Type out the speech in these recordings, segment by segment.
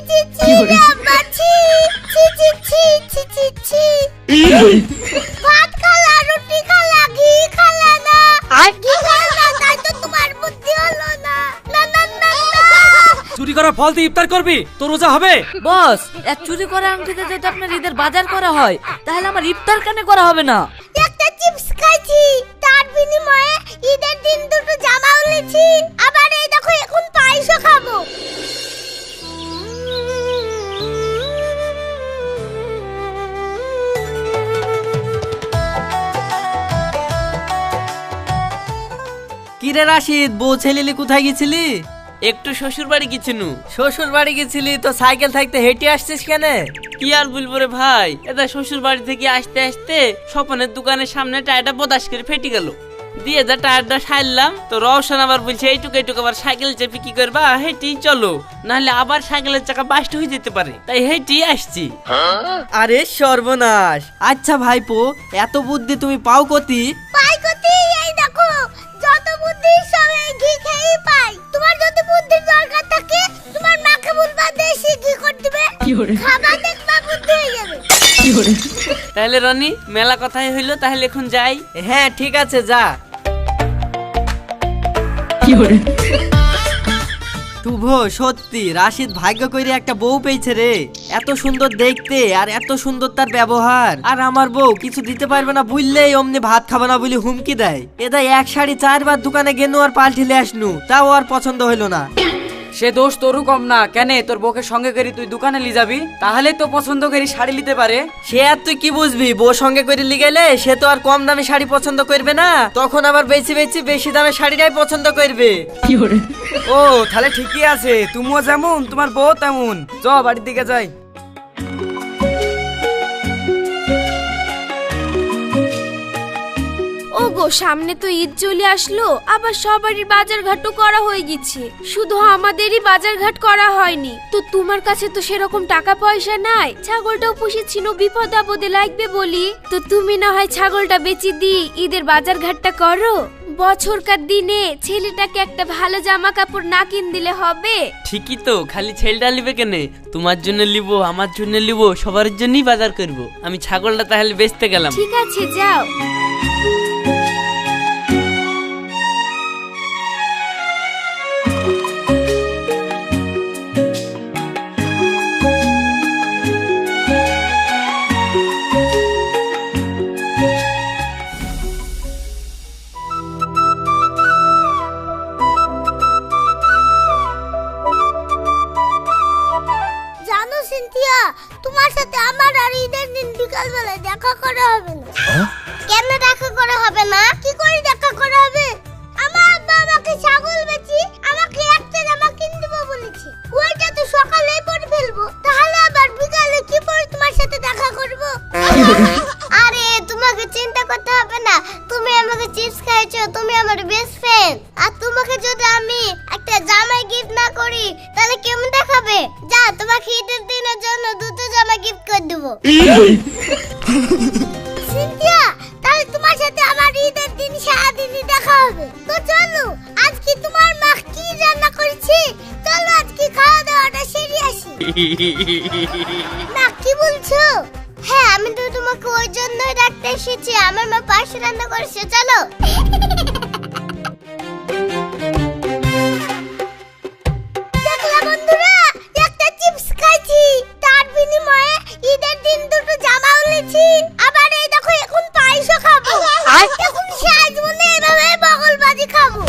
ছি ছি রে আব্বা, ছি ছি ছি ছি ছি ছি ছি। ভাত খালা, রুটি খালা, ঘি খালা না, ঘি খালা না, তাই তো তোমার বুদ্ধি হলো না। না না না না। চুরি করা ফল দিয়ে ইফতার করবি, তোর রোজা হবে? বস, এক চুরি করা আংটিতে যদি আপনার ঈদের বাজার করা হয় তাহলে আমার ইফতার কেন করা হবে না? একটা চিপস খাইছি, তার বিনিময়ে ঈদের দিন দুটো জামা উলেছি, আবার এই দেখো এখন পায়েসও খাবো। কিরে রাশিদ, বউ ছেলেলি কোথায় গেছিলি? একটু শ্বশুর বাড়ি গেছিনু। শ্বশুর বাড়ি গেছিলি তো সাইকেল থাকতে হেঁটে আসছিস কেন? কি আর বলবো রে ভাই, এটা শ্বশুর বাড়ি থেকে আসতে আসতে স্বপনের দোকানের সামনে টায়ারটা বদাস করে ফেটে গেল। দিয়ে যা টায়ারটা সারলাম তো রওশন আবার বলছে এইটুকু এইটুকু আবার সাইকেল চেপে কি করবা, হেঁটেই চলো, নাহলে আবার সাইকেলের চাকা বাস্ট হয়ে যেতে পারে, তাই হেঁটেই আসছি। আরে সর্বনাশ! আচ্ছা ভাইপো, এত বুদ্ধি তুমি পাও কতি? পাই কতি, এই দেখো যত বুদ্ধি সব এই ঘি খেয়েই পাই। তোমার যদি বুদ্ধির দরকার থাকে তোমার মাকে বলবা দেশি ঘি করে দিবে, খাবা দেখবা বুদ্ধি হয়ে যাবে। তাহলে রনি, মেলা কথাই হইলো, তাহলে এখন যাই। হ্যাঁ ঠিক আছে, যা। শুভ, সত্যি রাশিদ ভাগ্য করে একটা বউ পেয়েছে রে। এত সুন্দর দেখতে আর এত সুন্দর তার ব্যবহার। আর আমার বউ কিছু দিতে পারবে না বুঝলেই অমনি ভাত খাবে না বলে হুমকি দেয়। এদাই 1 শাড়ি 4 বার দোকানে গেনু আর পাল্টিলে আসনু, তাও আর পছন্দ হইলো না। সে দোষ তোরও কম না কেন? তোর বউকে সঙ্গে করে তুই দোকানে নিয়ে যাবি, তাহলে তো পছন্দ করে শাড়ি নিতে পারে। সে আর তুই কি বুঝবি? বউ সঙ্গে করে লিগাইলে সে তো আর কম দামে শাড়ি পছন্দ করবে না, তখন আবার বেশি দামে শাড়িটাই পছন্দ করবে। ও তাহলে ঠিকই আছে, তুমিও যেমন তোমার বউ তেমন। চ বাড়ির দিকে যাই। ওগো, সামনে তো ঈদ চলে আসলো, আবার সবারই বাজার ঘাটও করা হয়ে গেছে, শুধু আমাদেরই বাজার ঘাট করা হয়নি। তো তোমার কাছে তো সেরকম টাকা পয়সা নাই, ছাগলটাও পুষেছিল বিপদ আপদে লাগবে বলি, তো তুমি না হয় ছাগলটা বেচে দি ঈদের বাজার ঘাটটা করো। বছরকার দিনে ছেলেটাকে একটা ভালো জামা কাপড় না কিন দিলে হবে? ঠিকই তো, খালি ছেলেটা লিবে কেনে? তোমার জন্য লিব, আমার জন্য লিব, সবার জন্যই বাজার করব। আমি ছাগলটা তাহলে বেচতে গেলাম। ঠিক আছে, যাও। জানো সিনথিয়া, তোমার সাথে আমার আর ঈদের দিন বিকাল বেলায় দেখা করা হবে না। কেন দেখা করা হবে না? কি করে দেখা করা হবে? আমার আব্বা আমাকে ছাগল বেচি আমাকে একটা জামা কিনে দেবো বলেছে, ওইটা তো সকালেই পরে ফেলবো, তাহলে আবার বিকালে কি পরে তোমার সাথে দেখা করব? আরে তোমাকে চিন্তা করতে হবে না, তুমি আমাকে চিপস খাইছো, তুমি আমার বেস্ট ফ্রেন্ড, আর তোমাকে যদি আমি একটা জামা গিফট না করি তাহলে কেমন দেখাবে? যা, তোমাকে ঈদের দিনের জন্য দুটো জামা গিফট করে দেবো। সিনথিয়া, তাহলে তোমার সাথে আমার ঈদের দিন সারাদিনই দেখা হবে। তো চলো, আজকে তোমার মা কি রান্না করেছে, চলো আজকে খাওয়া দাওয়াটা সেরে আসি। না, কি বলছো? হ্যাঁ, আমি তো তোমাকে ওই জন্যই ডাকতে এসেছি, আমার মা পাশে রান্না করেছে, চলো। দেখলা বন্ধুরা, একটা চিপস খাইছি, তার বিনিময়ে ঈদের দিন দুটো জামা উলেছি, আবার এই দেখো এখন পায়েসও খাবো। এখন সাইজ মনে এভাবে বগলবাজি খাবো।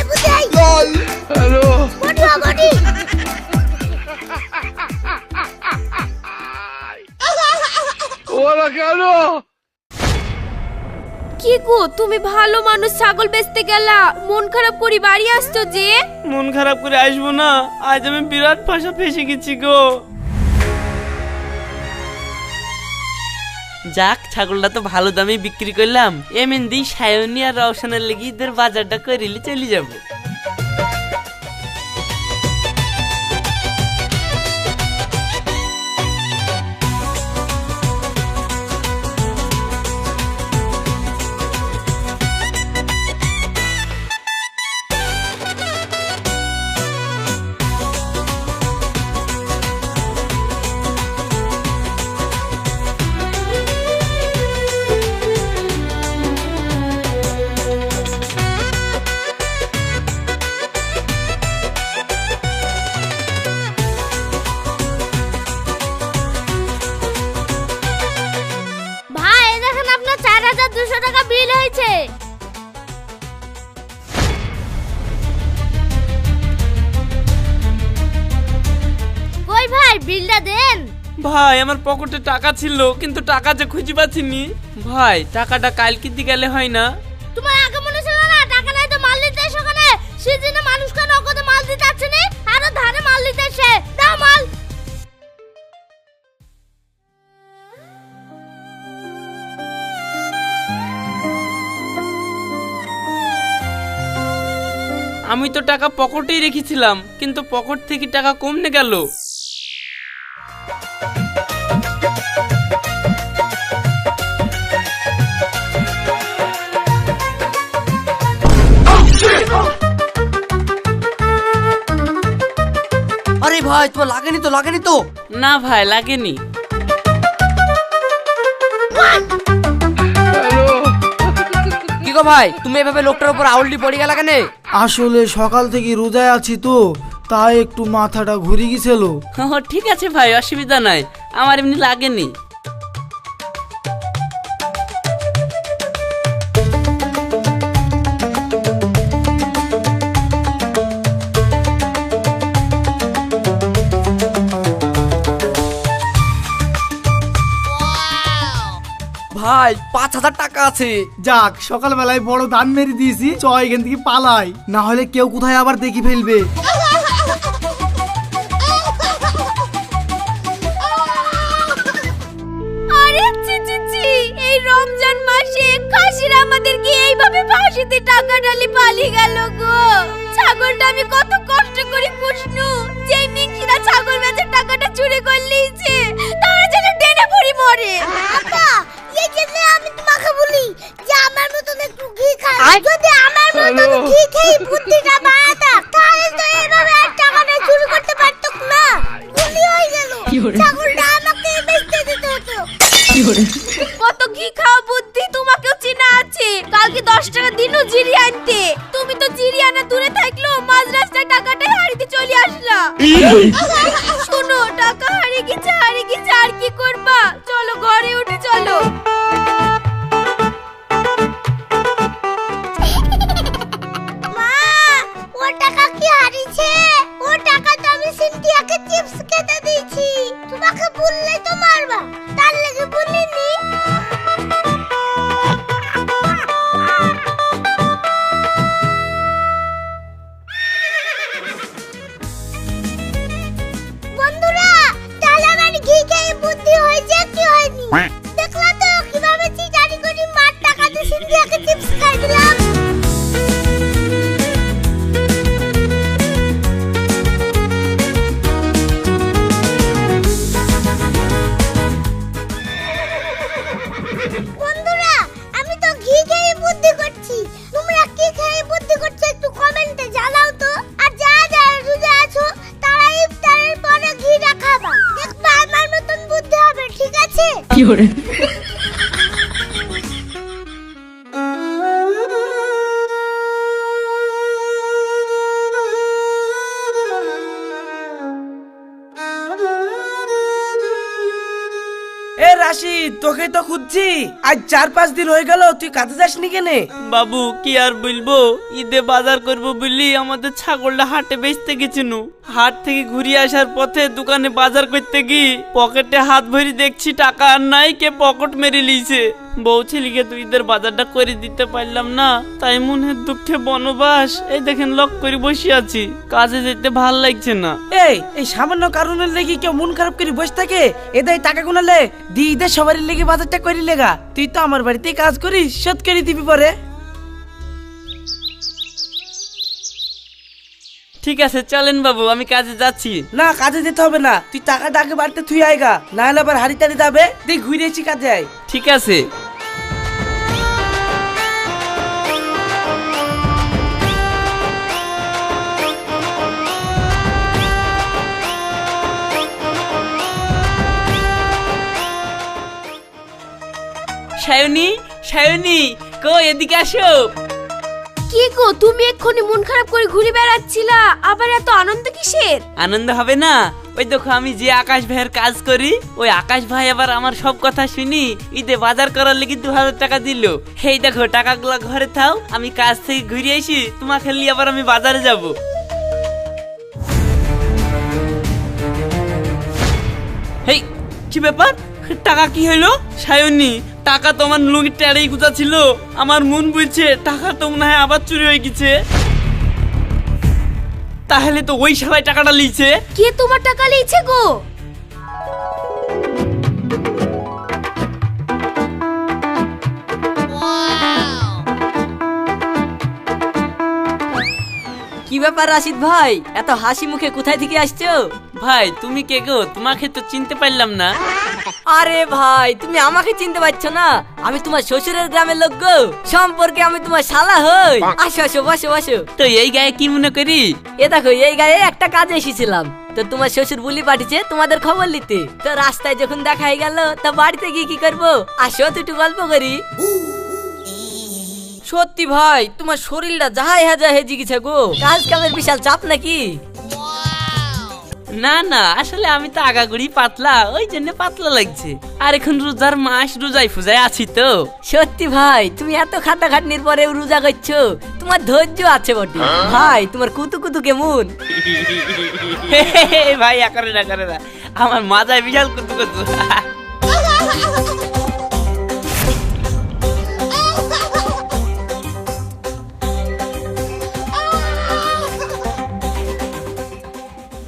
বুঝাই হ্যালো বডি কি গো, তুমি ভালো মানুষ, ছাগল বেচতে গেলা, মন খারাপ করে বাড়ি আসছো যে? মন খারাপ করে আসবো না, আজ আমি বিরাট ফাঁসা ফেসে গেছি গো। যাক, ছাগলটা তো ভালো দামে বিক্রি করলাম, এমনি সায়নী আর রওশনের লেগে ঈদের বাজারটা করিলে চলে যাবো। ভাই আমার পকেটে টাকা ছিল কিন্তু টাকা যে খুঁজে পাচ্ছিনি। ভাই টাকাটা কালকে দিয়ে গেলে হয় না? তোমার আগে মনে ছিল না টাকা নাই তো মাল দিতে এসো কেন? সেদিনে মানুষকে নগদে মাল দিতে আসছে নি, আরো ধারে মাল দিতে এসে দাও মাল। আমি তো টাকা পকেটেই রেখেছিলাম কিন্তু পকেট থেকে টাকা কমনে গেল। আরে ভাই তোমার লাগেনি তো? না ভাই লাগেনি। কি গো ভাই, তুমি এভাবে লোকটার উপর আউলটি পড়ে গেলা কেন? আসলে সকাল থেকে রোজায় আছি তো, তাই একটু মাথাটা ঘুরে গেছিল। ঠিক আছে ভাই, অসুবিধা নাই, আমার এমনি লাগেনি। ভাই 5,000 টাকা আছে। যাক সকালবেলায় বড় দান মেরে দিয়েছি, চ এখান থেকে পালাই, না হলে কেউ কোথায় আবার দেখি ফেলবে। আরে ছি ছি ছি, এই রমজান মাসে খাসিরা আমাদেরকে এইভাবে ফাঁসিতে টাকা ঢালি পালিয়ে গেল গো। ছাগলটা আমি কত কষ্ট করে পুষনু, যেই মিংসিরা ছাগল বেচার টাকাটা চুরি করে লিয়েছে, তারা যেন ডেনে পড়ি মরে। আপা, এই জন্য আমি তোমাকে বলি যে আমার মতন একটু ঘি খাও। যদি আমার মতন ঘি খেয়ে বুদ্ধিটা বাড়াতা, তাহলে তো এভাবে আর টাকাটা চুরি করতে পারতো না। গুলি হয়ে গেল, ছাগলটা আমাকে বেচতে দিতে হতো। কত ঘি খাওয়া বুদ্ধি তোমাকেও চেনা আছে। কালকে 10 টাকা দিনও জিরি আনতে, তুমি তো জিরি আনা দূরে থাকলো, মাঝ রাস্তায় টাকাটাই হারিয়ে চলে আসলা। শোনো, টাকা হারিয়ে গেছে আর কি করবা, চলো ঘরে উঠে চলো। মা, ও টাকা কি হারিয়েছে? ও টাকা তো আমি সিনথিয়াকে চিপস খেতে দিয়েছি। তোমাকে বললে তো মারবা, তার লাগি বলিনি। বন্ধুরা, তাহলে আমার ঘি খেয়ে বুদ্ধি হয়েছে কি হয়নি? দেখলা তো কিভাবে চিটারি করে মার টাকা দিয়ে সিনথিয়াকে চিপস খাই দিলাম। বন্ধুরা, আমি তো ঘি খেয়ে বুদ্ধি করছি, তোমরা কি খেয়ে বুদ্ধি করছো একটু কমেন্টে জানাও তো। আর যারা যারা রোজা আছো তারা ইফতারের পরে ঘিটা খাবা, দেখবা আমার মতন বুদ্ধি হবে, ঠিক আছে? এ রাশিদ, তোকে তো খুঁজছি, আজ 4-5 দিন হয়ে গেল, তুই কাজে যাসনি কেনে? বাবু কি আর বলবো, ঈদে বাজার করবো বলি আমাদের ছাগলটা হাটে বেচতে গেছিনু। হাট থেকে ঘুরে আসার পথে দোকানে বাজার করতে গিয়ে পকেটে হাত ভরি দেখছি টাকা আর নাই, কে পকেট মেরে লিছে। বউ ছেলেকে তো ঈদের বাজারটা করে দিতে পারলাম না, তাই মনের দুঃখে বনবাস। এই দেখেন লক করে বসে আছি, কাজে যেতে ভাল লাগছে না। এই সামান্য কারণের লেগে কেউ মন খারাপ করে বসে থাকে? এদাই টাকা গুনালে দি ঈদের সবারই লেগে বাজারটা করি লেগা। তুই তো আমার বাড়িতে কাজ করিস, শোধ করে দিবি পরে। ঠিক আছে চলেন বাবু, আমি কাজে যাচ্ছি। না, কাজে যেতে হবে না, তুই টাকাটা আগে বাড়িতে থুই আইগা, না হলে আবার হাড়ি টাড়ি যাবে। দেখ ঘুরে এসে কাজে আয়। ঠিক আছে। সায়নী, সায়নী কো এদিকে আসো। কি গো, তুমি এক্ষুনি মন খারাপ করে ঘুরে বেড়াচ্ছিলা, আবার এত আনন্দ কিসের? আনন্দ হবে না? ওই দেখো আমি যে আকাশ ভাইয়ের কাজ করি, ওই আকাশ ভাই আবার আমার সব কথা শুনি ঈদে বাজার করার লেগে 2000 টাকা দিল। এই দেখো টাকাগুলো ঘরে থাও, আমি কাজ থেকে ঘুরে আসি, তোমাকে নিয়ে আবার আমি বাজারে যাব। হেই কি ব্যাপার? টাকা কি হইলো? সায়নী, টাকা তো আমার লুঙ্গির টেরেই গুজা ছিল। আমার মন বলছে টাকা তো মনে হয় আবার চুরি হয়ে গেছে। তাহলে তো ওই সবাই টাকাটা লিছে। কে তোমার টাকা লিয়েছে গো? কি ব্যাপার রাশিদ ভাই, এত হাসি মুখে কোথায় থেকে আসছো? ভাই তুমি কে গো? তোমাকে তো চিনতে পারলাম না। আরে ভাই, তুমি আমাকে চিনতে পারছো না? আমি তোমার শ্বশুরের গ্রামের লোক গো। সম্পর্কে আমি তোমার শালা হই। আসো আসো, বসো বসো। তো এই গায়ে কি মনে করি? এ দেখো, এই গায়ে একটা কাজে এসেছিলাম। তো তোমার শ্বশুর বুলি পাঠিয়েছে তোমাদের খবর নিতে। তো রাস্তায় যখন দেখা হয়ে গেল, তা বাড়িতে গিয়ে কি করবো? আসো তো একটু গল্প করি। সত্যি ভাই, তোমার শরীরটা যাহাই হাজা হেজি গেছে গো। কাজ কামের বিশাল চাপ নাকি? না না, আসলে আমি তো আগাগুড়ি পাতলা, ওই জন্য পাতলা লাগছে। আর এখন রোজার মাস, রোজাই ফুজাই আছি তো। সত্যি ভাই, তুমি এত খাটাখাটনির পরেও রোজা করছো, তোমার ধৈর্য আছে বটে। ভাই, তোমার কুতু কুতু কেমন? ভাই আকারে না করে না, আমার মাথায় বিশাল কুতু কুতু।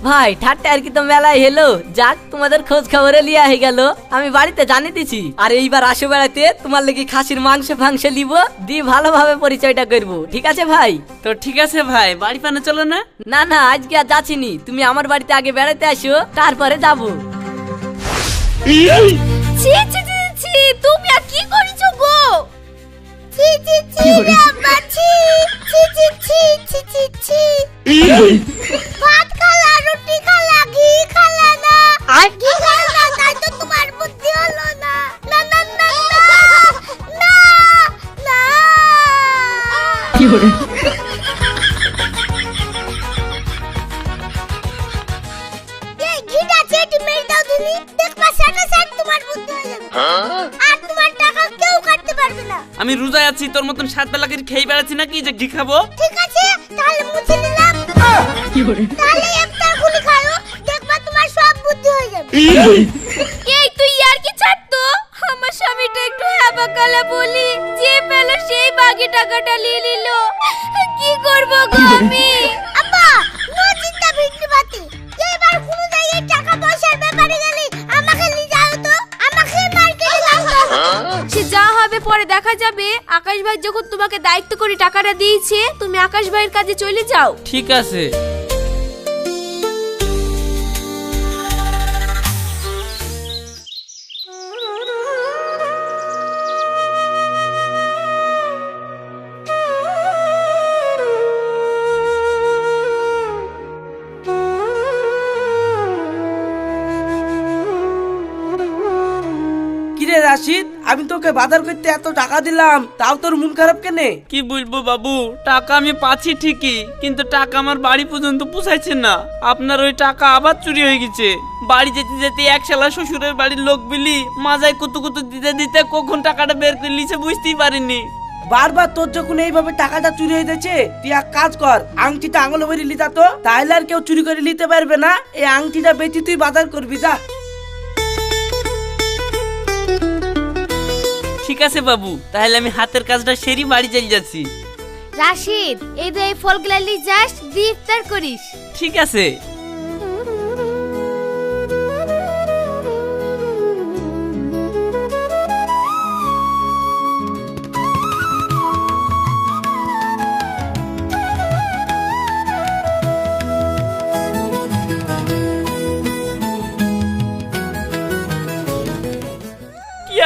ভাই, ঠাট্টা আর কি তো মেলায় হেলো। যাক, তোমাদের খোঁজ খবরে লিয়া হয়ে গেল। আমি বাড়িতে জানিয়ে দিছি। আর এইবার আসো বেড়াতে, তোমার লেগে খাসির মাংস ফাংস লিব, দিয়ে ভালোভাবে পরিচয়টা করবো। ঠিক আছে ভাই? তো ঠিক আছে ভাই, বাড়ি পানে চলো না? না না, আজকে আর যাচ্ছিনি। তুমি আমার বাড়িতে আগে বেড়াতে আসো, তারপরে যাবো। ছি ছি ছি ছি, তুমি আর কি করেছো গো? ছি ছি ছি রে আব্বা, ছি ছি ছি ছি ছি ছি ছি। ভাত খালা, রুটি খালা, ঘি খালা না। ঘি খালা না, তাই তো তোমার বুদ্ধি হলো না। না না না না না না। এই ঘিটা চেটে মেরে দাও দিনি, দেখবা সাথে সাথে তোমার বুদ্ধি হয়ে যাবে। আর তোমার টাকা কেউ কাটতে পারবে না। আমি রোজায় আছি, তোর মতন 7 বেলা করে খেয়ে বেড়াচ্ছি নাকি যে ঘি খাবো? ঠিক আছে, তাহলে মুছে নিলাম। তাহলে ইফতার গুলি খাও, দেখবা তোমার সব বুদ্ধি হয়ে যাবে। এই তুই আর কি ছাড়তো? আমার স্বামীটা একটু হ্যাবাকালা বলি, যে পেল সেই বাকি টাকাটা নিয়ে নিল। কি করব গো আমি? আব্বা, নো চিন্তা ভিন্ডি বাতি। এবার কোন জায়গায় টাকা পয়সার ব্যাপারে গেলে আমাকে নিয়ে যাও তো, আমাকে মার্কেটে লাগতে হবে। সে যা হবে পরে দেখা যাবে। আকাশ ভাই যখন তোমাকে দায়িত্ব করে টাকাটা দিয়েছে, তুমি আকাশ ভাইয়ের কাজে চলে যাও। ঠিক আছে। কিরে রাশিদ, আমি তোকে বাজার করতে এত টাকা দিলাম, তাও তোর মন খারাপ কেনে? কি বলবো বাবু, টাকা আমি পাচ্ছি ঠিকই, কিন্তু টাকা আমার বাড়ি পর্যন্ত পৌঁছাইছে না। আপনার ওই টাকা আবার চুরি হয়ে গেছে। বাড়ি যেতে যেতে এক শালা শ্বশুরের বাড়ির লোক বিলি মাজায় কুতু কুতু দিতে দিতে কখন টাকাটা বের করে নিছে বুঝতেই পারিনি। বারবার তোর যখন এইভাবে টাকাটা চুরি হয়ে যাচ্ছে, তুই এক কাজ কর, আংটিটা আঙুলে ভরে লিতা তো, তাহলে আর কেউ চুরি করে নিতে পারবে না। এই আংটিটা বেচে তুই বাজার করবি, যা। ঠিক আছে বাবু, তাহলে আমি হাতের কাজটা সেরি বাড়ি চলে যাচ্ছি। রাশিদ, এই যে এই ফলগুলা নিয়ে যাস, দিয়ে ইফতার করিস। ঠিক আছে।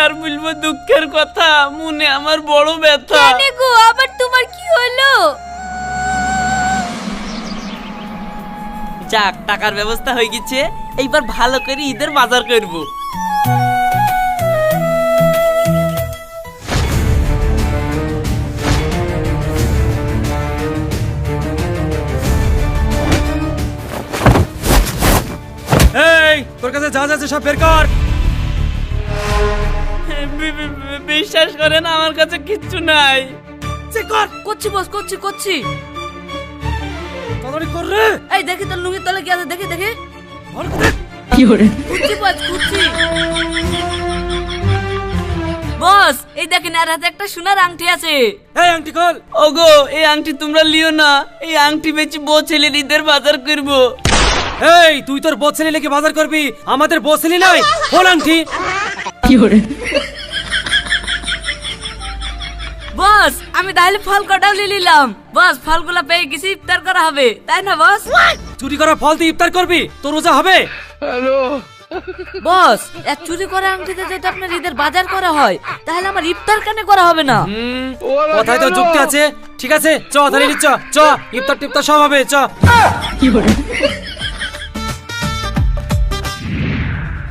আর বলবো দুঃখের কথা, মনে আমার বড় ব্যথা। কেন গো, আবার তোমার কি হলো? যাক, টাকার ব্যবস্থা হয়ে গেছে, এইবার ভালো করে ঈদের বাজার করব। এই, তোর কাছে যা আছে সব বের কর। বিশ্বাস করেন, আমার কাছে কিচ্ছু নাই। করছি বস, করছি করছি। তাড়াতাড়ি কর রে। এই দেখি তোর লুঙ্গির তলে কি আছে, দেখি দেখি। ভালো করে দেখ। খুঁজছি বস, খুঁজছি। বস এই দেখেন আর হাতে একটা সোনার আংটি আছে। এই আংটি খোল। ওগো এই আংটি তোমরা লিও না, এই আংটি বেচে বউ ছেলের ঈদের বাজার করবো। এই তুই তোর বছরে লেগে বাজার করবি, আমাদের বছলি নাই। খোল আংটি। বস আমি তাহলে ফল কটাও নিয়ে নিলাম। বস ফলগুলা পেয়ে গেছি, ইফতার করা হবে তাই না বস? চুরি করা ফল দিয়ে ইফতার করবি, তোর রোজা হবে? বস এক চুরি করা আংটিতে যদি আপনার ঈদের বাজার করা হয় তাহলে আমার ইফতার কেন করা হবে না? কথায় তো যুক্তি আছে। ঠিক আছে চ তাহলে চ চ, ইফতার টিফতার সব হবে, চ।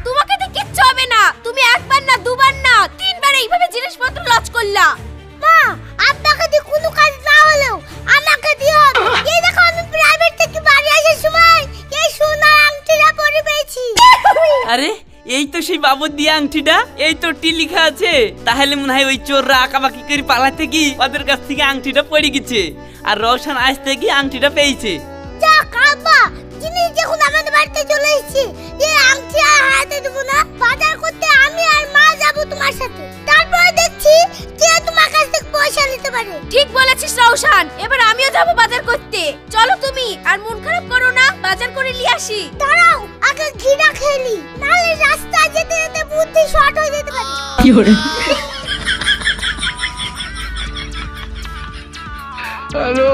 তোমাকে তো কিচ্ছু হবে না। তুমি একবার না দুবার না তিনবার এইভাবে জিনিসপত্র লজ করলা। মা, আপনাকে দিয়ে কোনো কাজ না হলেও আমাকে দিয়ে হবে। এই দেখো আমি প্রাইভেট থেকে বাড়ি আসার সময় এই সোনার আংটিটা পরে পেয়েছি। আরে এই তো সেই বাবুর দিয়ে আংটিটা, এই তো টি লেখা আছে। তাহলে মনে হয় ওই চোররা আঁকাবাকি করে পালাতে গিয়ে ওদের কাছ থেকে আংটিটা পড়ে গেছে, আর রওশন আসতে গিয়ে আংটিটা পেয়েছে। যাক আব্বা, জিনিস যখন আমাদের বাড়িতে চলে এসেছে, এই আংটি আর হারাতে দেবো না। বাজার করতে আমি আর মা যাব তোমার সাথে, তারপরে দেখছি কে তোমার কাছ থেকে পয়সা নিতে পারে। ঠিক বলেছিস রওশন, এবার আমিও যাব বাজার করতে। চলো তুমি আর মন খারাপ করো না, বাজার করে নিয়ে আসি। দাঁড়াও, আগে ঘিরা খেলি, নাহলে রাস্তায় যেতে যেতে বুদ্ধি শর্ট হয়ে যেতে পারে। হ্যালো